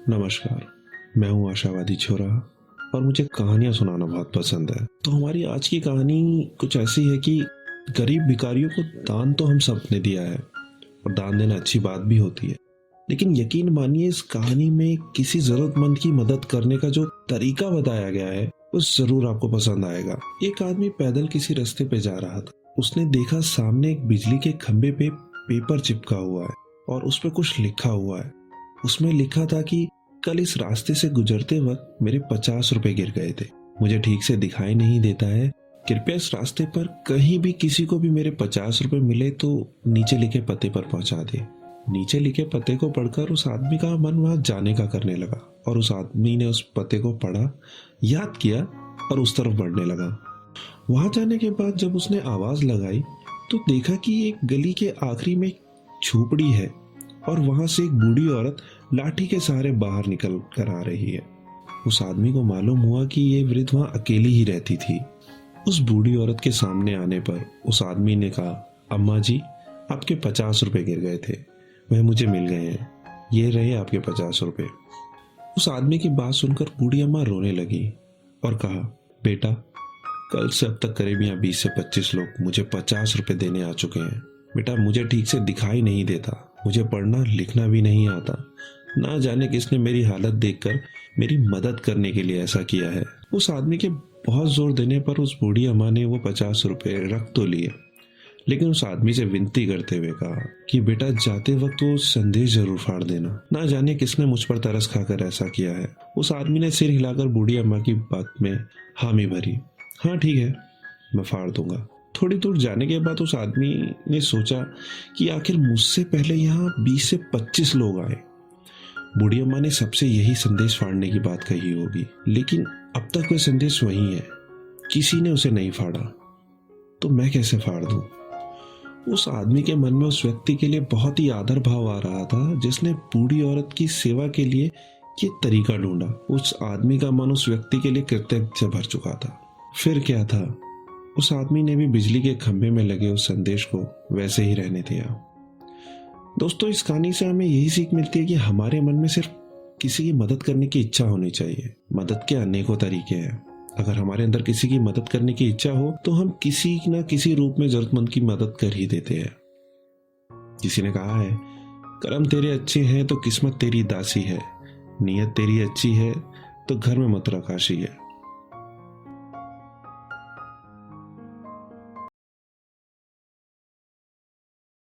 नमस्कार। मैं हूँ आशावादी छोरा और मुझे कहानियाँ सुनाना बहुत पसंद है। तो हमारी आज की कहानी कुछ ऐसी है कि गरीब भिखारियों को दान तो हम सब ने दिया है और दान देना अच्छी बात भी होती है, लेकिन यकीन मानिए इस कहानी में किसी जरूरतमंद की मदद करने का जो तरीका बताया गया है वो जरूर आपको पसंद आएगा। एक आदमी पैदल किसी रास्ते पे जा रहा था। उसने देखा सामने एक बिजली के खंभे पे पेपर चिपका हुआ है और उस पर कुछ लिखा हुआ है। उसमें लिखा था कि कल इस रास्ते से गुजरते वक्त मेरे 50 रुपए गिर गए थे। मुझे ठीक से दिखाई नहीं देता है। कृपया इस रास्ते पर कहीं भी किसी को भी मेरे 50 रुपए मिले तो नीचे लिखे पते पर पहुंचा दे। नीचे लिखे पते को पढ़कर उस आदमी का मन वहां जाने का करने लगा और उस आदमी ने उस पते को पढ़ा, याद किया और उस तरफ बढ़ने लगा। वहां जाने के बाद जब उसने आवाज लगाई तो देखा कि एक गली के आखिरी में एक झोपड़ी है और वहां से एक बूढ़ी औरत लाठी के सहारे बाहर निकल कर आ रही है। उस आदमी को मालूम हुआ कि ये वृद्ध वहां अकेली ही रहती थी। उस बूढ़ी औरत के सामने आने पर उस आदमी ने कहा, अम्मा जी, आपके 50 रुपए गिर गए थे, वह मुझे मिल गए हैं, ये रहे आपके 50 रुपए। उस आदमी की बात सुनकर बूढ़ी अम्मा रोने लगी और कहा, बेटा, कल से अब तक करीब यहाँ 20 से 25 लोग मुझे 50 रुपए देने आ चुके हैं। बेटा, मुझे ठीक से दिखाई नहीं देता, मुझे पढ़ना लिखना भी नहीं आता। ना जाने किसने मेरी हालत देखकर मेरी मदद करने के लिए ऐसा किया है। उस आदमी के बहुत जोर देने पर उस बूढ़ी अम्मा ने वो 50 रुपए रख तो लिए, लेकिन उस आदमी से विनती करते हुए कहा कि बेटा, जाते वक्त वो संदेश जरूर फाड़ देना। ना जाने किसने मुझ पर तरस खाकर ऐसा किया है। उस आदमी ने सिर हिलाकर बूढ़ी अम्मा की बात में हामी भरी। हाँ ठीक है, मैं फाड़ दूंगा। थोड़ी दूर जाने के बाद उस आदमी ने सोचा कि आखिर मुझसे पहले यहाँ 20 से 25 लोग आए। बूढ़ी अम्मा ने सबसे यही संदेश फाड़ने की बात कही होगी, लेकिन अब तक वह संदेश वही है, किसी ने उसे नहीं फाड़ा, तो मैं कैसे फाड़ दूं? उस आदमी के मन में उस व्यक्ति के लिए बहुत ही आदर भाव आ रहा था जिसने बूढ़ी औरत की सेवा के लिए ये तरीका ढूंढा। उस आदमी का मन उस व्यक्ति के लिए कृतज्ञता से भर चुका था। फिर क्या था, उस आदमी ने भी बिजली के खंभे में लगे उस संदेश को वैसे ही रहने दिया। दोस्तों, इस कहानी से हमें यही सीख मिलती है कि हमारे मन में सिर्फ किसी की मदद करने की इच्छा होनी चाहिए। मदद के अनेकों तरीके हैं। अगर हमारे अंदर किसी की मदद करने की इच्छा हो तो हम किसी न किसी रूप में जरूरतमंद की मदद कर ही देते हैं। किसी ने कहा है, कर्म तेरे अच्छे हैं तो किस्मत तेरी दासी है, नीयत तेरी अच्छी है तो घर में मत रखाशी है।